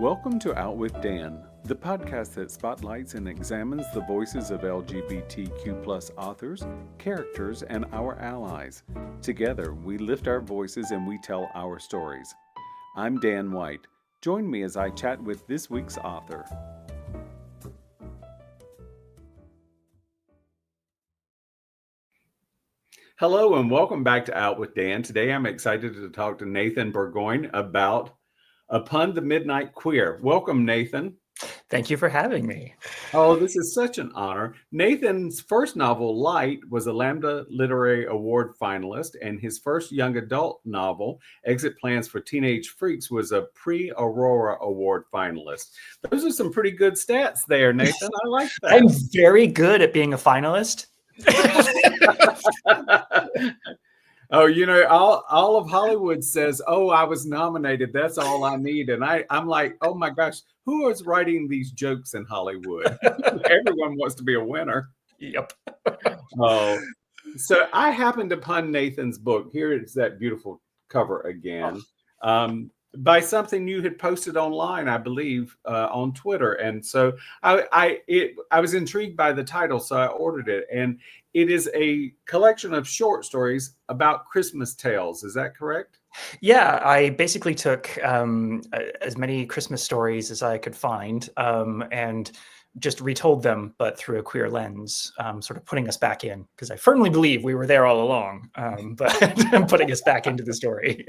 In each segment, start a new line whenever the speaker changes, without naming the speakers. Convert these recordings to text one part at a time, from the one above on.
Welcome to Out with Dan, the podcast that spotlights and examines the voices of LGBTQ+ authors, characters, and our allies. Together, we lift our voices and we tell our stories. I'm Dan White. Join me as I chat with this week's author. Hello and welcome back to Out with Dan. Today I'm excited to talk to Nathan Burgoine about Upon the Midnight Queer. Welcome, Nathan.
Thank you for having me.
Oh, this is such an honor. Nathan's first novel, Light, was a Lambda Literary Award finalist, and his first young adult novel, Exit Plans for Teenage Freaks, was a Pre-Aurora Award finalist. Those are some pretty good stats there, Nathan. I like that.
I'm very good at being a finalist.
Oh, you know, all of Hollywood says, oh, I was nominated. That's all I need. And I'm like, oh, my gosh, who is writing these jokes in Hollywood? Everyone wants to be a winner.
Yep.
Oh, so I happened upon Nathan's book. Here is that beautiful cover again. By something you had posted online, I believe, on Twitter. And so I was intrigued by the title, so I ordered it. And it is a collection of short stories about Christmas tales. Is that correct?
Yeah, I basically took as many Christmas stories as I could find and just retold them, but through a queer lens, sort of putting us back in, because I firmly believe we were there all along, but putting us back into the story.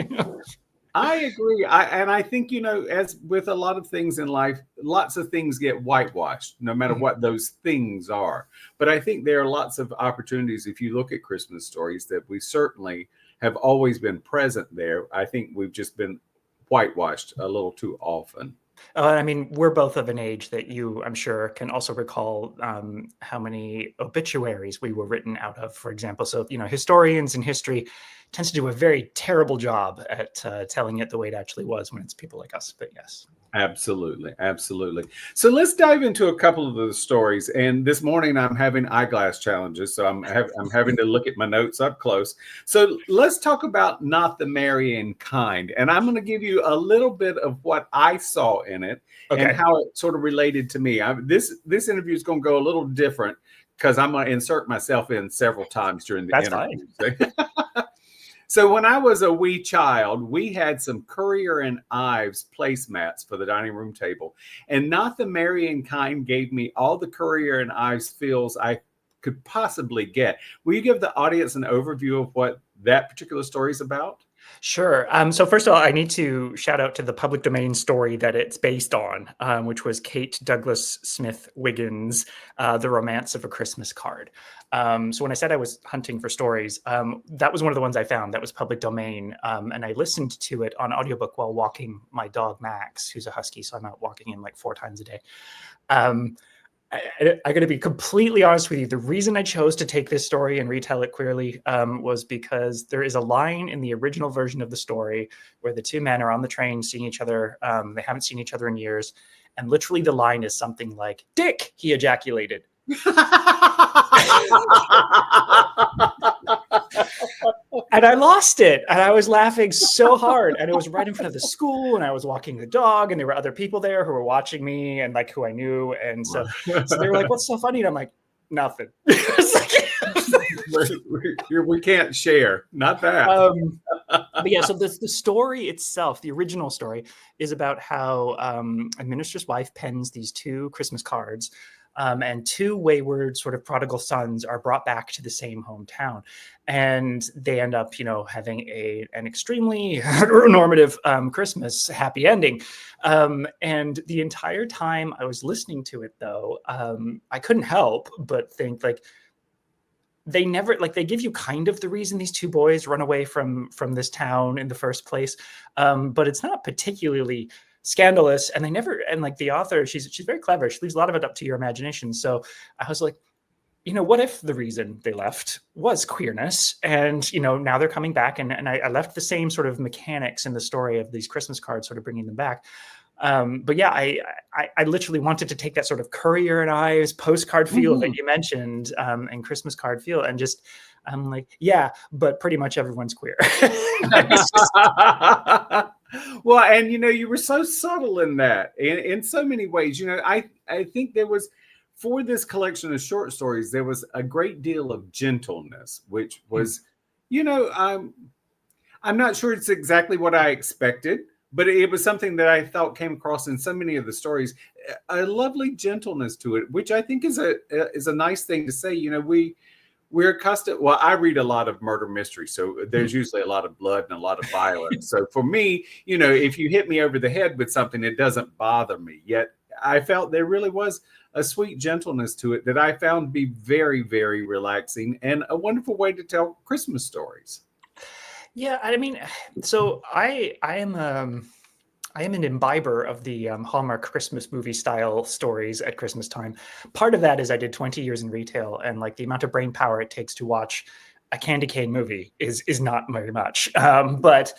I agree. And I think, you know, as with a lot of things in life, lots of things get whitewashed, no matter what those things are. But I think there are lots of opportunities, if you look at Christmas stories, that we certainly have always been present there. I think we've just been whitewashed a little too often.
I mean, we're both of an age that you, I'm sure, can also recall how many obituaries we were written out of, for example. So, you know, historians in history tends to do a very terrible job at telling it the way it actually was when it's people like us. But yes.
Absolutely. Absolutely. So let's dive into a couple of the stories. And this morning I'm having eyeglass challenges, so I'm having to look at my notes up close. So let's talk about Not the Marrying Kind. And I'm going to give you a little bit of what I saw in it and how it sort of related to me. This interview is going to go a little different because I'm going to insert myself in several times during the interview. Fine. So when I was a wee child, we had some Currier and Ives placemats for the dining room table. And Not the Marrying Kind gave me all the Currier and Ives feels I could possibly get. Will you give the audience an overview of what that particular story is about?
Sure. So first of all, I need to shout out to the public domain story that it's based on, which was Kate Douglas Smith Wiggins' The Romance of a Christmas Card. So when I said I was hunting for stories, that was one of the ones I found that was public domain. And I listened to it on audiobook while walking my dog, Max, who's a husky. So I'm out walking him like 4 times a day. I'm going to be completely honest with you. The reason I chose to take this story and retell it queerly was because there is a line in the original version of the story where the two men are on the train seeing each other. They haven't seen each other in years. And literally the line is something like, "Dick," he ejaculated. And I lost it. And I was laughing so hard. And it was right in front of the school. And I was walking the dog. And there were other people there who were watching me and like who I knew. And so they were like, "What's so funny?" And I'm like, "Nothing."
We can't share. Not that.
But yeah, so the story itself, the original story, is about how a minister's wife pens these 2 Christmas cards. And 2 wayward sort of prodigal sons are brought back to the same hometown, and they end up, you know, having an extremely heteronormative Christmas happy ending. And the entire time I was listening to it, though, I couldn't help but think like they never they give you kind of the reason these 2 boys run away from this town in the first place, but it's not particularly scandalous, and they never, and like the author, she's very clever. She leaves a lot of it up to your imagination. So I was like, you know, what if the reason they left was queerness? And, you know, now they're coming back, and I left the same sort of mechanics in the story of these Christmas cards, sort of bringing them back. But yeah, I literally wanted to take that sort of Currier and Ives postcard feel that you mentioned, and Christmas card feel, and just, I'm like, yeah, but pretty much everyone's queer.
Well, and you were so subtle in that, in so many ways. I think there was, for this collection of short stories, there was a great deal of gentleness, which was, I'm not sure it's exactly what I expected, but it was something that I thought came across in so many of the stories, a lovely gentleness to it, which I think is a nice thing to say. We're accustomed. Well, I read a lot of murder mystery, so there's usually a lot of blood and a lot of violence. So for me, if you hit me over the head with something, it doesn't bother me. Yet I felt there really was a sweet gentleness to it that I found to be very, very relaxing and a wonderful way to tell Christmas stories.
Yeah, I mean, so I am an imbiber of the Hallmark Christmas movie style stories at Christmas time. Part of that is I did 20 years in retail, and like the amount of brain power it takes to watch a candy cane movie is not very much. But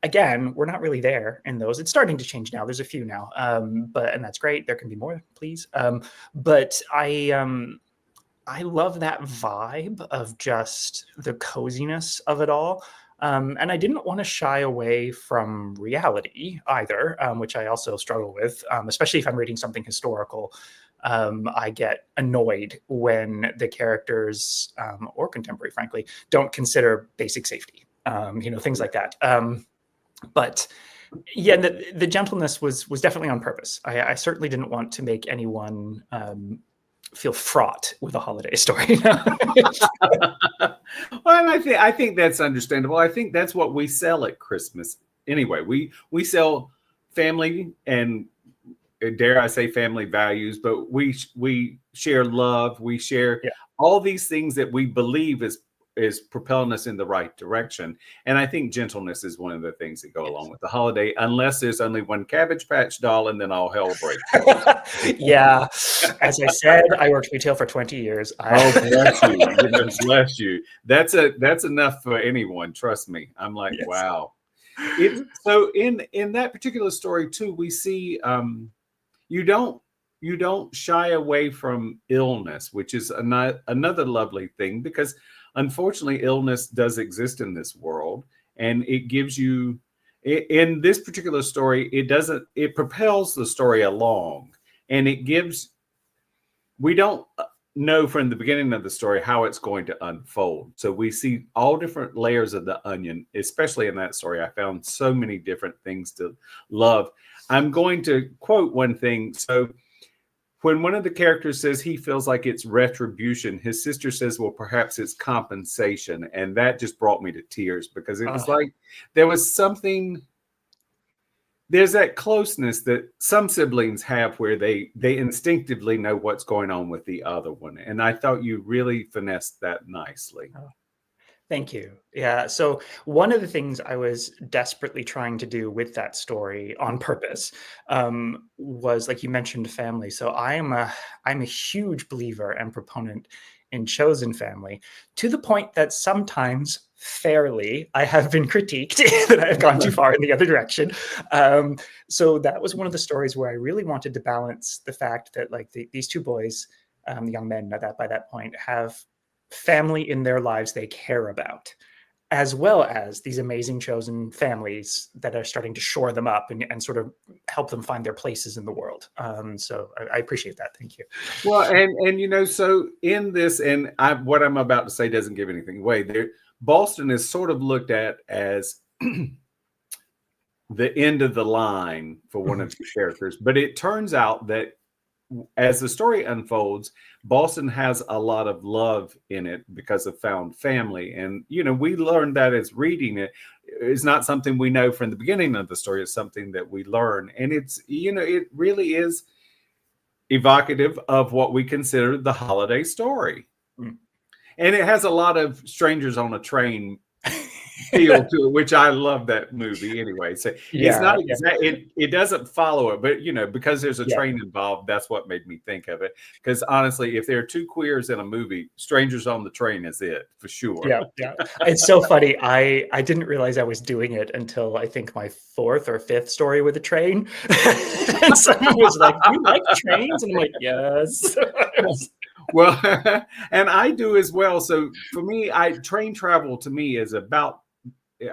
again, we're not really there in those. It's starting to change now. There's a few now, and that's great. There can be more, please. But I love that vibe of just the coziness of it all. And I didn't want to shy away from reality either, which I also struggle with, especially if I'm reading something historical. I get annoyed when the characters, or contemporary, frankly, don't consider basic safety, things like that. But yeah, the gentleness was definitely on purpose. I certainly didn't want to make anyone feel fraught with a holiday story.
Well, and I think that's understandable. I think that's what we sell at Christmas anyway. We sell family and, dare I say, family values, but we share love. We share all these things that we believe is propelling us in the right direction. And I think gentleness is one of the things that go along with the holiday, unless there's only one Cabbage Patch doll, and then all hell breaks.
Yeah. As I said, I worked retail for 20 years.
Oh, bless you. Goodness bless you. That's enough for anyone. Trust me. I'm like,
Yes.
wow. So in that particular story too, we see you don't shy away from illness, which is another lovely thing, because unfortunately illness does exist in this world, and it gives you, in this particular story, it propels the story along, and we don't know from the beginning of the story how it's going to unfold. So we see all different layers of the onion, especially in that story. I found so many different things to love. I'm going to quote one thing. So when one of the characters says he feels like it's retribution, his sister says, well, perhaps it's compensation. And that just brought me to tears, because it was like there was something. There's that closeness that some siblings have where they instinctively know what's going on with the other one. And I thought you really finessed that nicely.
Thank you. Yeah. So one of the things I was desperately trying to do with that story on purpose was, like you mentioned, family. So I'm a huge believer and proponent in chosen family, to the point that sometimes, fairly, I have been critiqued that I've gone too far in the other direction. So that was one of the stories where I really wanted to balance the fact that, like, these two boys, the young men by that point, have family in their lives they care about, as well as these amazing chosen families that are starting to shore them up and sort of help them find their places in the world. So I appreciate that. Thank you.
Well, and so in this, and what I'm about to say doesn't give anything away. Boston is sort of looked at as the end of the line for one of the characters, but it turns out that as the story unfolds, Boston has a lot of love in it because of found family. And, we learned that as reading it. It's not something we know from the beginning of the story. It's something that we learn. And it's, it really is evocative of what we consider the holiday story. And it has a lot of strangers on a train feel to it, which I love that movie anyway. So it's not it doesn't follow it, but because there's a train involved, that's what made me think of it. Because honestly, if there are two queers in a movie, strangers on the train is it for sure.
Yeah. It's so funny. I didn't realize I was doing it until I think my fourth or fifth story with a train. And someone was like, "Do you like trains?" And I'm like, "Yes."
Well, and I do as well. So for me, train travel to me is about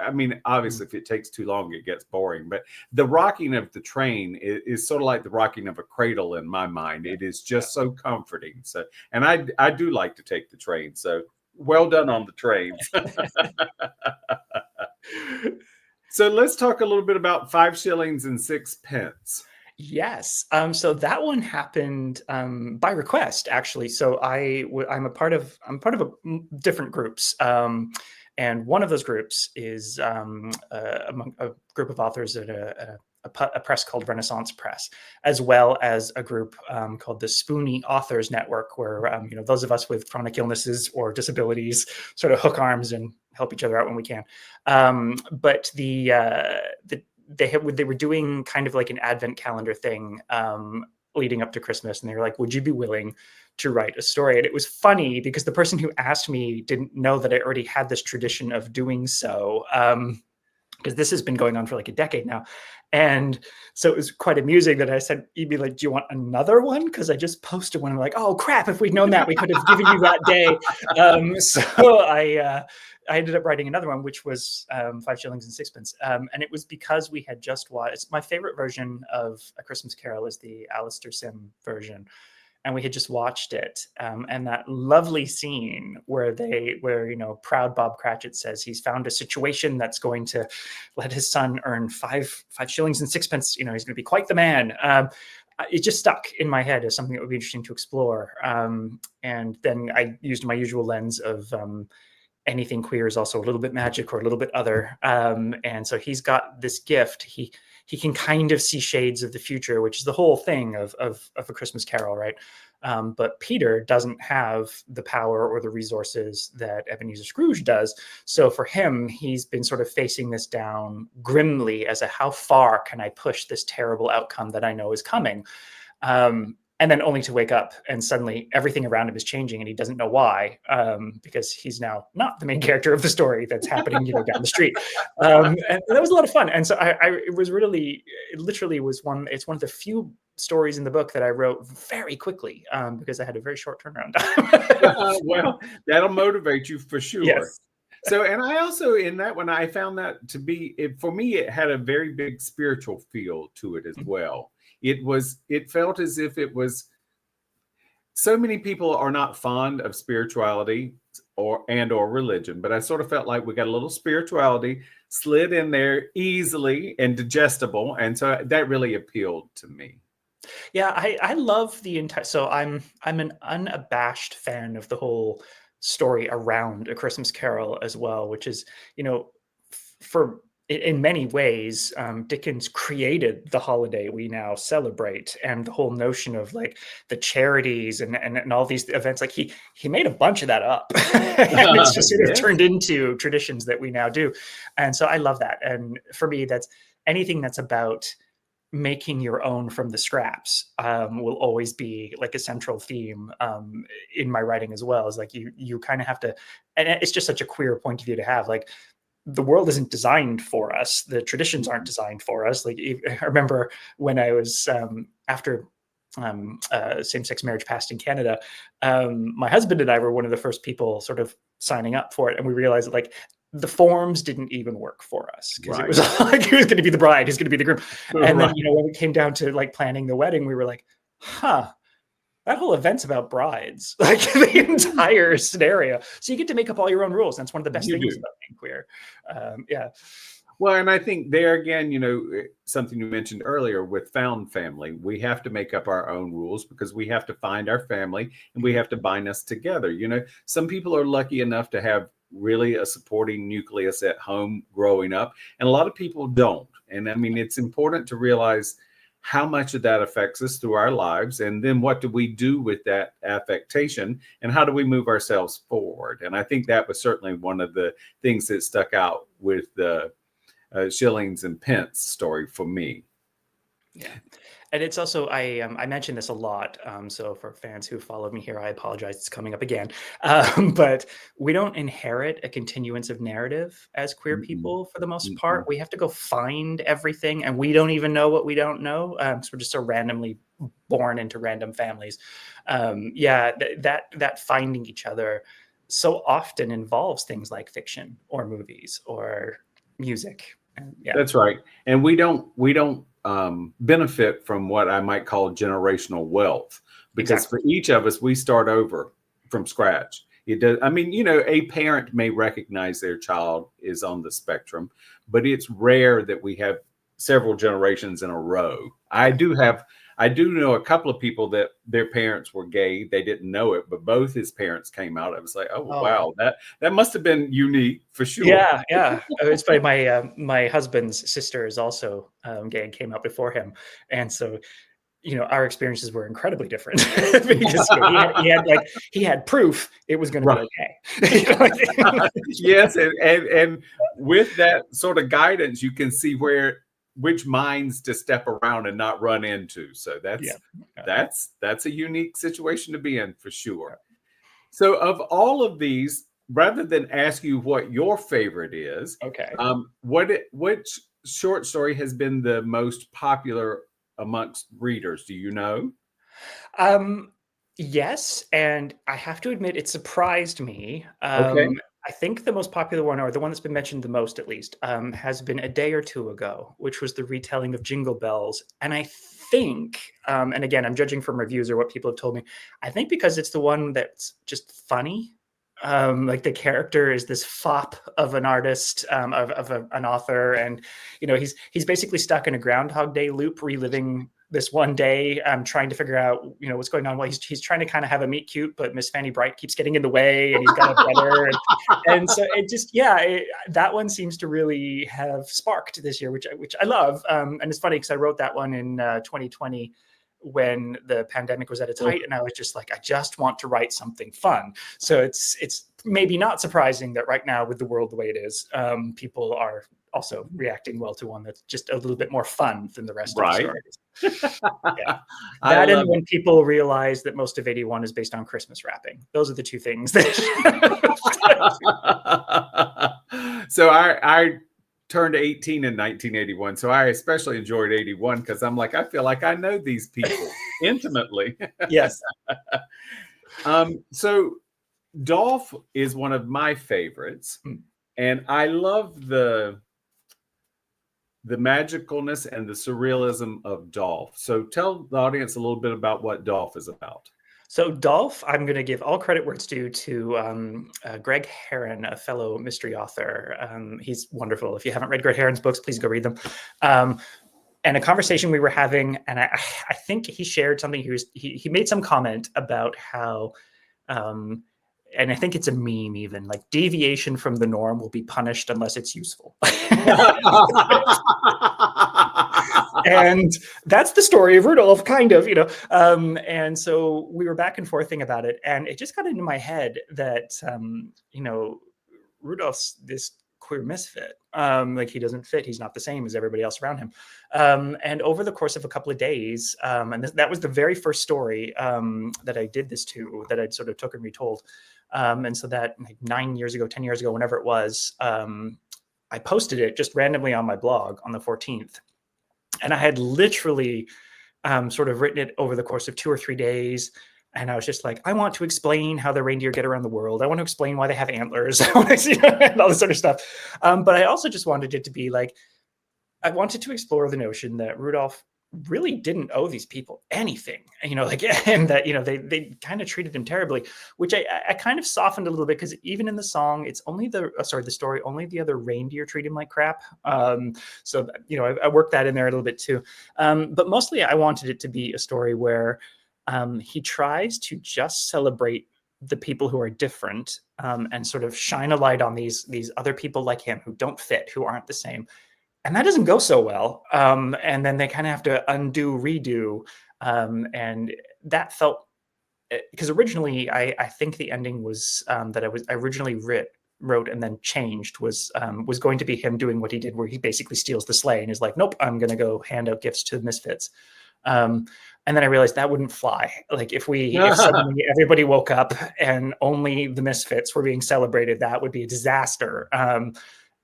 I mean, obviously, if it takes too long, it gets boring. But the rocking of the train is sort of like the rocking of a cradle in my mind. It is just so comforting. So, and I do like to take the train. So, well done on the trains. So let's talk a little bit about 5 shillings and 6 pence.
Yes. So that one happened by request, actually. So I'm part of different groups, and one of those groups is among a group of authors at a press called Renaissance Press, as well as a group called the Spoonie Authors Network, where those of us with chronic illnesses or disabilities sort of hook arms and help each other out when we can. But they were doing kind of like an advent calendar thing leading up to Christmas, and they were like, would you be willing to write a story? And it was funny because the person who asked me didn't know that I already had this tradition of doing so, because this has been going on for like a decade now. And so it was quite amusing that I said, you'd be like, do you want another one? Because I just posted one. I'm like, oh crap, if we'd known that, we could have given you that day. So I ended up writing another one, which was 5 shillings and 6 pence. And it was because we had just watched, my favorite version of A Christmas Carol is the Alistair Sim version. And we had just watched it, and that lovely scene where proud Bob Cratchit says he's found a situation that's going to let his son earn 5 shillings and 6 pence. He's going to be quite the man. It just stuck in my head as something that would be interesting to explore. And then I used my usual lens of anything queer is also a little bit magic or a little bit other. And so he's got this gift. He can kind of see shades of the future, which is the whole thing of A Christmas Carol, right? But Peter doesn't have the power or the resources that Ebenezer Scrooge does. So for him, he's been sort of facing this down grimly as how far can I push this terrible outcome that I know is coming? And then only to wake up and suddenly everything around him is changing and he doesn't know why, because he's now not the main character of the story that's happening, down the street. And that was a lot of fun. And so it literally was it's one of the few stories in the book that I wrote very quickly, because I had a very short turnaround time.
Well, that'll motivate you for sure.
Yes.
So, and I also, in that one, I found that to be, for me, it had a very big spiritual feel to it as well. It felt as if it was, so many people are not fond of spirituality or religion, but I sort of felt like we got a little spirituality slid in there easily and digestible. And so that really appealed to me.
Yeah, I love the entire, so I'm an unabashed fan of the whole story around A Christmas Carol as well, which is, in many ways, Dickens created the holiday we now celebrate, and the whole notion of like the charities and all these events. Like he made a bunch of that up, and it's just sort of turned into traditions that we now do. And so I love that. And for me, that's anything that's about making your own from the scraps will always be like a central theme in my writing as well. Is like you kind of have to, and it's just such a queer point of view to have. Like, the world isn't designed for us. The traditions aren't designed for us. Like, I remember when I was after same-sex marriage passed in Canada, my husband and I were one of the first people sort of signing up for it, and we realized that like the forms didn't even work for us, because it was like who's going to be the bride, who's going to be the groom, and then when it came down to like planning the wedding, we were like, that whole event's about brides, like the entire scenario. So you get to make up all your own rules. That's one of the best things about being queer. Yeah.
Well, and I think there again, something you mentioned earlier with found family, we have to make up our own rules because we have to find our family and we have to bind us together. Some people are lucky enough to have really a supporting nucleus at home growing up, and a lot of people don't. And I mean, it's important to realize how much of that affects us through our lives, and then what do we do with that affectation, and how do we move ourselves forward? And I think that was certainly one of the things that stuck out with the shillings and pence story for me.
Yeah. And it's also, I mentioned this a lot. So for fans who followed me here, I apologize. It's coming up again. But we don't inherit a continuance of narrative as queer people for the most part. We have to go find everything, and we don't even know what we don't know. So we're just so randomly born into random families. That finding each other so often involves things like fiction or movies or music. And yeah,
That's right. And we don't benefit from what I might call generational wealth, because
exactly.
for each of us, we start over from scratch. It does. I mean, a parent may recognize their child is on the spectrum, but it's rare that we have several generations in a row. I do know a couple of people that their parents were gay. They didn't know it, but both his parents came out. I was like, oh
Oh wow.
wow, that must have been unique for sure.
Yeah, yeah. It's funny. My husband's sister is also gay and came out before him, and so our experiences were incredibly different because he had proof it was going to be
Right.
okay.
Yes, and with that sort of guidance, you can see which minds to step around and not run into. So
Yeah.
that's a unique situation to be in for sure. So of all of these, rather than ask you what your favorite is,
Okay.
which short story has been the most popular amongst readers? Do you know?
Um, yes, and I have to admit it surprised me.
Okay.
I think the most popular one, or the one that's been mentioned the most at least, has been A Day or Two Ago, which was the retelling of Jingle Bells. And I think, and again, I'm judging from reviews or what people have told me, I think because it's the one that's just funny. Like the character is this fop of an artist, an author, and he's basically stuck in a Groundhog Day loop, reliving this one day, trying to figure out what's going on. Well, he's trying to kind of have a meet cute, but Miss Fanny Bright keeps getting in the way, and he's got a brother, and so it just that one seems to really have sparked this year, which I love. And it's funny because I wrote that one in 2020 when the pandemic was at its height, and I was just like, I just want to write something fun. So it's maybe not surprising that right now, with the world the way it is, people are also reacting well to one that's just a little bit more fun than the rest of the
Right.
stories. Yeah.
I
That and
love
when people realize that most of 81 is based on Christmas wrapping. Those are the two things that
So I turned 18 in 1981. So I especially enjoyed 81 because I'm like, I feel like I know these people intimately.
yes.
So Dolph is one of my favorites.
Mm.
And I love the magicalness and the surrealism of Dolph. So tell the audience a little bit about what Dolph is about.
So Dolph, I'm going to give all credit where it's due to Greg Heron, a fellow mystery author. He's wonderful. If you haven't read Greg Heron's books, please go read them. And a conversation we were having, and I think he shared something. He made some comment about how, and I think it's a meme even, like deviation from the norm will be punished unless it's useful. And that's the story of Rudolph, kind of, and so we were back and forthing about it, and it just got into my head that, Rudolph's this queer misfit. Like he doesn't fit. He's not the same as everybody else around him. And over the course of a couple of days, and that was the very first story that I did this to, that I'd sort of took and retold. And so that like 9 years ago, 10 years ago, whenever it was, I posted it just randomly on my blog on the 14th. And I had literally sort of written it over the course of 2 or 3 days. And I was just like, I want to explain how the reindeer get around the world. I want to explain why they have antlers and all this sort of stuff. But I also just wanted it to be like, I wanted to explore the notion that Rudolph really didn't owe these people anything, and that, they kind of treated him terribly, which I kind of softened a little bit, because even in the song, it's only the story, only the other reindeer treat him like crap. So, I worked that in there a little bit too. But mostly I wanted it to be a story where he tries to just celebrate the people who are different, and sort of shine a light on these other people like him who don't fit, who aren't the same. And that doesn't go so well. And then they kind of have to undo, redo. And that felt, because originally I think the ending was that I originally wrote and then changed was going to be him doing what he did, where he basically steals the sleigh and is like, nope, I'm going to go hand out gifts to the misfits. And then I realized that wouldn't fly. Like if suddenly everybody woke up and only the misfits were being celebrated, that would be a disaster.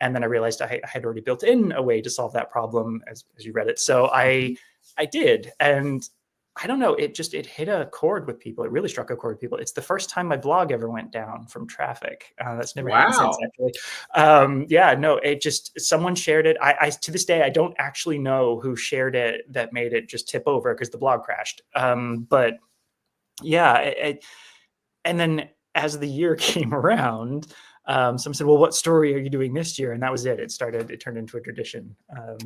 And then I realized I had already built in a way to solve that problem as you read it. So I did. And I don't know. It hit a chord with people. It really struck a chord with people. It's the first time my blog ever went down from traffic. That's never happened since,
Wow.
actually. Yeah, no, someone shared it. I to this day, I don't actually know who shared it that made it just tip over because the blog crashed. But yeah, and then as the year came around, someone said, well, what story are you doing this year? And that was it. It turned into a tradition.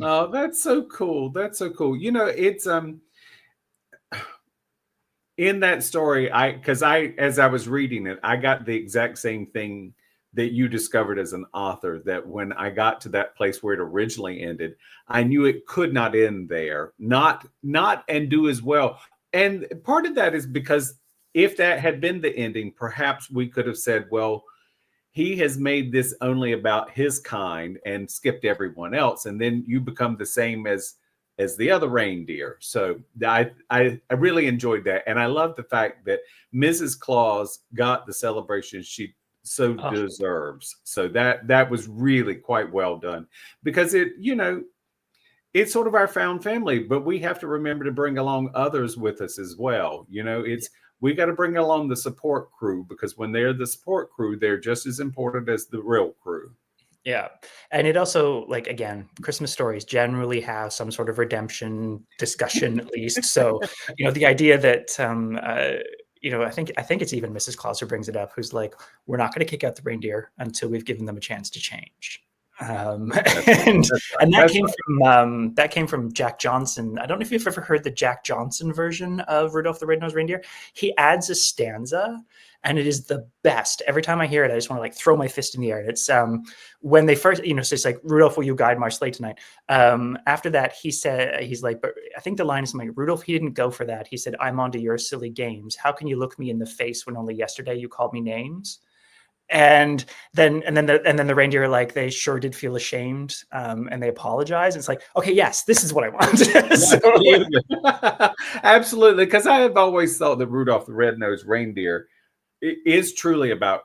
Oh, that's so cool. That's so cool. It's in that story, as I was reading it, I got the exact same thing that you discovered as an author, that when I got to that place where it originally ended, I knew it could not end there, not and do as well. And part of that is because if that had been the ending, perhaps we could have said, well, he has made this only about his kind and skipped everyone else, and then you become the same as the other reindeer. So I really enjoyed that, and I love the fact that Mrs. Claus got the celebration she so deserves. So that was really quite well done, because it's sort of our found family, but we have to remember to bring along others with us as well. We got to bring along the support crew, because when they're the support crew, they're just as important as the real crew.
Yeah. And it also, like, again, Christmas stories generally have some sort of redemption discussion, at least. So, the idea that, I think it's even Mrs. Claus who brings it up, who's like, we're not going to kick out the reindeer until we've given them a chance to change. And that came from Jack Johnson. I don't know if you've ever heard the Jack Johnson version of Rudolph the Red-Nosed Reindeer. He adds a stanza, and it is the best. Every time I hear it, I just want to like throw my fist in the air. It's when they first, so it's like, Rudolph, will you guide my sleigh tonight? After that, he's like, but I think the line is something like, Rudolph, he didn't go for that. He said, I'm onto your silly games. How can you look me in the face when only yesterday you called me names? And then the reindeer, like, they sure did feel ashamed, and they apologize. It's like, okay, yes, this is what I want.
Absolutely, because I have always thought that Rudolph the Red-Nosed Reindeer is truly about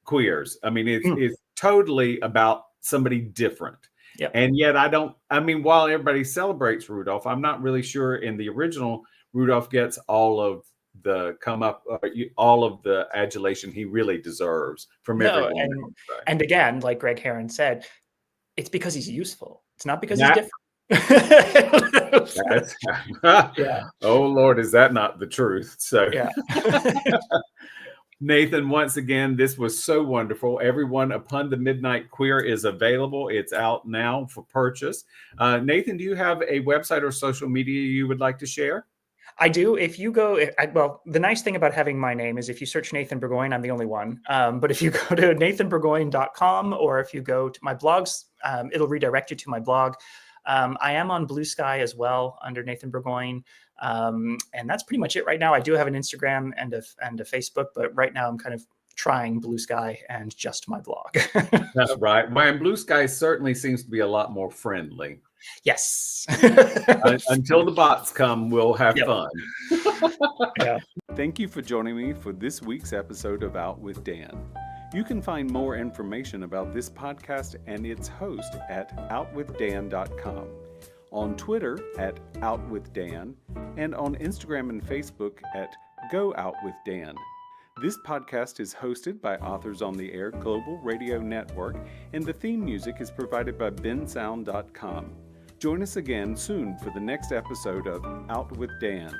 queers. I mean, it's totally about somebody different.
Yep.
And yet while everybody celebrates Rudolph, I'm not really sure in the original Rudolph gets all of the all of the adulation he really deserves from everyone.
And again, like Greg Heron said, it's because he's useful. It's not because he's different.
Yeah. Oh Lord, is that not the truth? So
yeah.
Nathan, once again, this was so wonderful. Everyone, Upon the Midnight Queer is available. It's out now for purchase. Nathan, do you have a website or social media you would like to share?
I do. If you go, the nice thing about having my name is if you search Nathan Burgoine, I'm the only one. But if you go to nathanburgoine.com, or if you go to my blogs, it'll redirect you to my blog. I am on Blue Sky as well under Nathan Burgoine. And that's pretty much it right now. I do have an Instagram and a Facebook, but right now I'm kind of trying Blue Sky and just my blog.
Right. And Blue Sky certainly seems to be a lot more friendly.
Yes.
Until the bots come, we'll have fun.
Yeah.
Thank you for joining me for this week's episode of Out with Dan. You can find more information about this podcast and its host at outwithdan.com, on Twitter at outwithdan, and on Instagram and Facebook at GoOutWithDan. This podcast is hosted by Authors on the Air Global Radio Network, and the theme music is provided by bensound.com. Join us again soon for the next episode of Out with Dan.